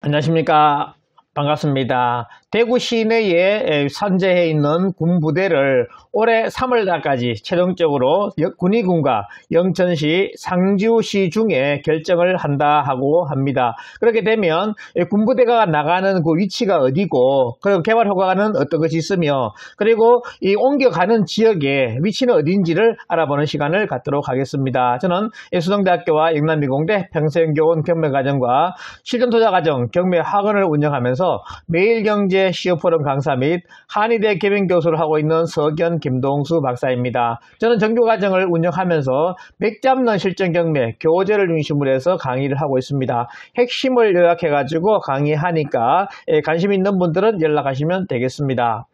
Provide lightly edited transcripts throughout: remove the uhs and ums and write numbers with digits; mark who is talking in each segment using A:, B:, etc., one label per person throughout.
A: 안녕하십니까. 반갑습니다. 대구 시내에 산재해 있는 군부대를 올해 3월달까지 최종적으로 군의군과 영천시, 상주시 중에 결정을 한다 하고 합니다. 그렇게 되면 군부대가 나가는 그 위치가 어디고, 그리고 개발 효과는 어떤 것이 있으며, 그리고 이 옮겨가는 지역의 위치는 어딘지를 알아보는 시간을 갖도록 하겠습니다. 저는 수동대학교와 영남미공대 평생교원 경매과정과 실전투자과정 경매학원을 운영하면서 매일경제 시어포럼 강사 및 한의대 개명교수를 하고 있는 서견 김동수 박사입니다. 저는 정규과정을 운영하면서 맥 잡는 실전 경매, 교재를 중심으로 해서 강의를 하고 있습니다. 핵심을 요약해가지고 강의하니까 관심 있는 분들은 연락하시면 되겠습니다.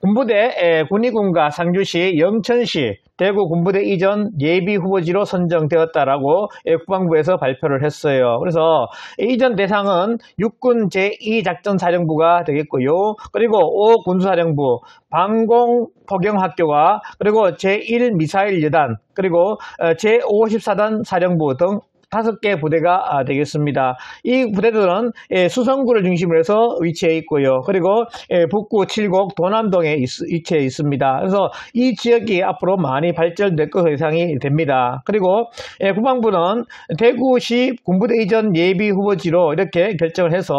A: 군부대 군의군과 상주시, 영천시 대구 군부대 이전 예비 후보지로 선정되었다라고 국방부에서 발표를 했어요. 그래서 이전 대상은 육군 제2작전사령부가 되겠고요. 그리고 5 군수사령부, 방공포경학교와 그리고 제1미사일여단, 그리고 제54단 사령부 등 5개 부대가 되겠습니다. 이 부대들은 수성구를 중심으로 해서 위치해 있고요. 그리고 북구, 칠곡, 도남동에 위치해 있습니다. 그래서 이 지역이 앞으로 많이 발전될 것으로 예상이 됩니다. 그리고 국방부는 대구시 군부대 이전 예비 후보지로 이렇게 결정을 해서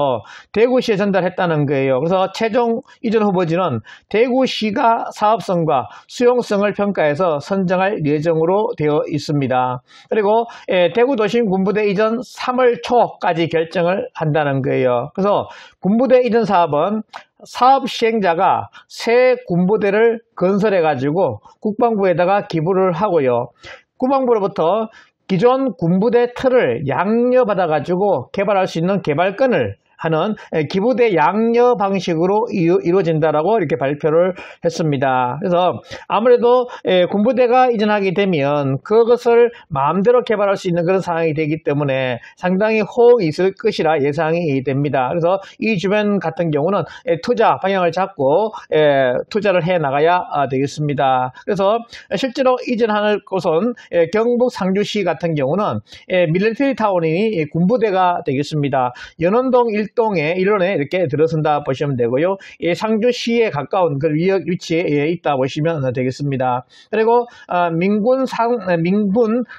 A: 대구시에 전달했다는 거예요. 그래서 최종 이전 후보지는 대구시가 사업성과 수용성을 평가해서 선정할 예정으로 되어 있습니다. 그리고 대구도시 군부대 이전 3월 초까지 결정을 한다는 거예요. 그래서 군부대 이전 사업은 사업 시행자가 새 군부대를 건설해 가지고 국방부에다가 기부를 하고요. 국방부로부터 기존 군부대 틀을 양려받아 가지고 개발할 수 있는 개발권을 하는 기부대 양려 방식으로 이루어진다라고 이렇게 발표를 했습니다. 그래서 아무래도 군부대가 이전하게 되면 그것을 마음대로 개발할 수 있는 그런 상황이 되기 때문에 상당히 호응이 있을 것이라 예상이 됩니다. 그래서 이 주변 같은 경우는 투자 방향을 잡고 투자를 해 나가야 되겠습니다. 그래서 실제로 이전할 곳은 경북 상주시 같은 경우는 밀리터리 타운이 군부대가 되겠습니다. 연원동 동에 일론에 이렇게 들어선다 보시면 되고요. 상주시에 가까운 그 위치에 있다 보시면 되겠습니다. 그리고 민군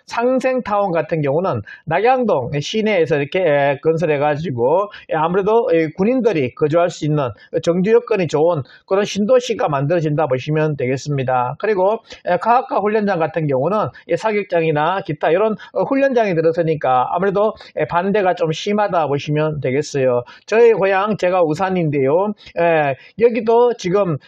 A: 상생타운 같은 경우는 낙양동 시내에서 이렇게 건설해 가지고 아무래도 군인들이 거주할 수 있는 정주 여건이 좋은 그런 신도시가 만들어진다 보시면 되겠습니다. 그리고 과학과 훈련장 같은 경우는 사격장이나 기타 이런 훈련장이 들어서니까 아무래도 반대가 좀 심하다 보시면 되겠어요. 저희 고향 제가 우산인데요. 여기도 지금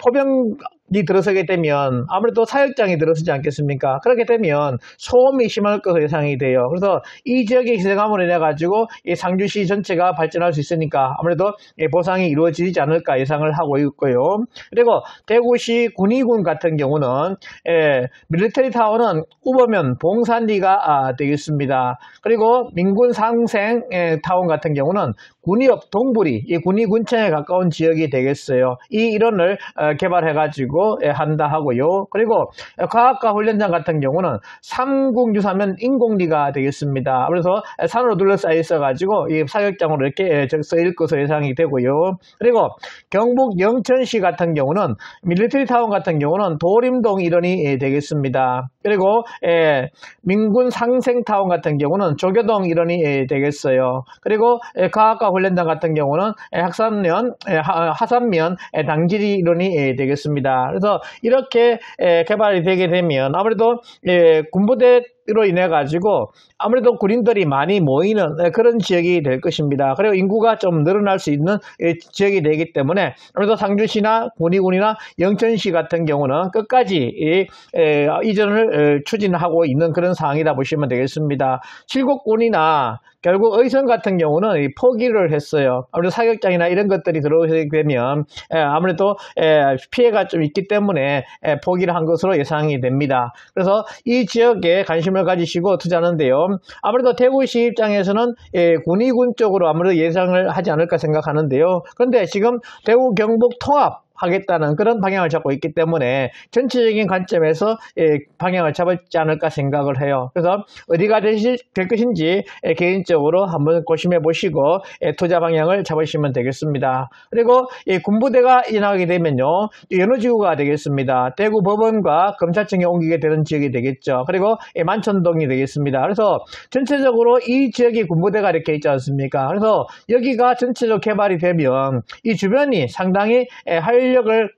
A: 포병이 들어서게 되면 아무래도 사역장이 들어서지 않겠습니까? 그렇게 되면 소음이 심할 것으로 예상이 돼요. 그래서 이 지역의 희생함으로 인해 가지고 이 상주시 전체가 발전할 수 있으니까 아무래도 보상이 이루어지지 않을까 예상을 하고 있고요. 그리고 대구시 군의군 같은 경우는 밀리터리 타운은 우보면 봉산리가 되겠습니다. 그리고 민군 상생 타운 같은 경우는 군의업 동부리, 이 군의군청에 가까운 지역이 되겠어요. 이 일원을 개발해 가지고 한다 하고요. 그리고 과학과 훈련장 같은 경우는 삼국유사면 인공리가 되겠습니다. 그래서 산으로 둘러싸여 있어 가지고 이 사격장으로 이렇게 쓰일 것으로 예상이 되고요. 그리고 경북 영천시 같은 경우는 밀리터리 타운 같은 경우는 도림동 일원이 되겠습니다. 그리고 민군 상생타운 같은 경우는 조교동 일원이 되겠어요. 그리고 과학과 훈련장 같은 경우는 하산면 당지리 일원이 되겠습니다. 그래서 이렇게 개발이 되게 되면 아무래도 군부대로 인해 가지고 아무래도 군인들이 많이 모이는 그런 지역이 될 것입니다. 그리고 인구가 좀 늘어날 수 있는 지역이 되기 때문에 아무래도 상주시나 군의군이나 영천시 같은 경우는 끝까지 이전을 추진하고 있는 그런 상황이다 보시면 되겠습니다. 칠곡군이나 결국 의성 같은 경우는 포기를 했어요. 아무래도 사격장이나 이런 것들이 들어오게 되면 아무래도 피해가 좀 있기 때문에 포기를 한 것으로 예상이 됩니다. 그래서 이 지역에 관심을 가지시고 투자하는데요. 아무래도 대구시 입장에서는 군의군 쪽으로 아무래도 예상을 하지 않을까 생각하는데요. 그런데 지금 대구 경북 통합 하겠다는 그런 방향을 잡고 있기 때문에 전체적인 관점에서 방향을 잡았지 않을까 생각을 해요. 그래서 어디가 될 것인지 개인적으로 한번 고심해 보시고 투자 방향을 잡으시면 되겠습니다. 그리고 군부대가 이전하게 되면요, 연호지구가 되겠습니다. 대구 법원과 검찰청에 옮기게 되는 지역이 되겠죠. 그리고 만천동이 되겠습니다. 그래서 전체적으로 이 지역이 군부대가 이렇게 있지 않습니까? 그래서 여기가 전체적으로 개발이 되면 이 주변이 상당히 활력을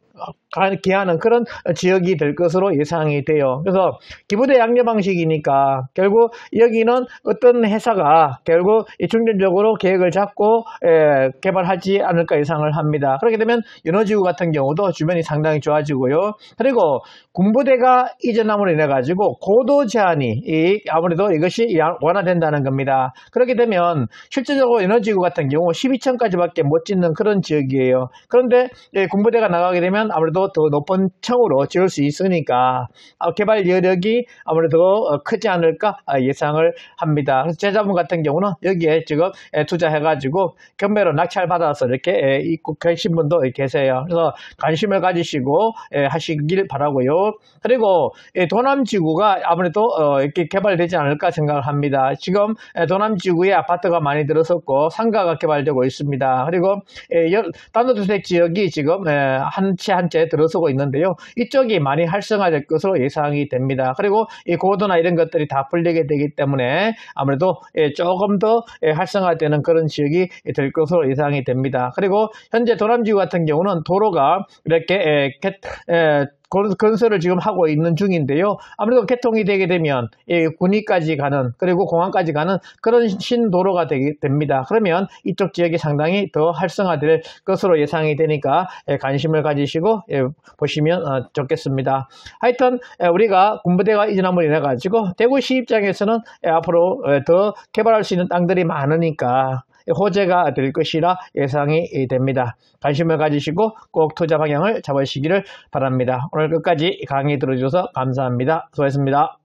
A: 기하는 그런 지역이 될 것으로 예상이 돼요. 그래서 기부대 양려 방식이니까 결국 여기는 어떤 회사가 결국 중점적으로 계획을 잡고 개발하지 않을까 예상을 합니다. 그렇게 되면 연호지구 같은 경우도 주변이 상당히 좋아지고요. 그리고 군부대가 이전함으로 인해 가지고 고도 제한이 아무래도 이것이 완화된다는 겁니다. 그렇게 되면 실제적으로 연호지구 같은 경우 12층까지밖에 못 짓는 그런 지역이에요. 그런데 군부대가 나가게 되면 아무래도 더 높은 층으로 지을 수 있으니까 개발 여력이 아무래도 크지 않을까 예상을 합니다. 그래서 제자분 같은 경우는 여기에 지금 투자해가지고 경매로 낙찰 받아서 이렇게 입고 계신 분도 계세요. 그래서 관심을 가지시고 하시길 바라고요. 그리고 도남지구가 아무래도 이렇게 개발되지 않을까 생각을 합니다. 지금 도남지구에 아파트가 많이 들어섰고 상가가 개발되고 있습니다. 그리고 단독주택 지역이 지금 한 채 한 채 들어서고 있는데요. 이쪽이 많이 활성화될 것으로 예상이 됩니다. 그리고 이 고도나 이런 것들이 다 풀리게 되기 때문에 아무래도 조금 더 활성화되는 그런 지역이 될 것으로 예상이 됩니다. 그리고 현재 도남지구 같은 경우는 도로가 이렇게 건설을 지금 하고 있는 중인데요. 아무래도 개통이 되게 되면 군위까지 가는 그리고 공항까지 가는 그런 신도로가 됩니다. 그러면 이쪽 지역이 상당히 더 활성화될 것으로 예상이 되니까 관심을 가지시고 보시면 좋겠습니다. 하여튼 우리가 군부대가 이전함으로 인해 가지고 대구시 입장에서는 앞으로 더 개발할 수 있는 땅들이 많으니까 호재가 될 것이라 예상이 됩니다. 관심을 가지시고 꼭 투자 방향을 잡으시기를 바랍니다. 오늘 끝까지 강의 들어주셔서 감사합니다. 수고하셨습니다.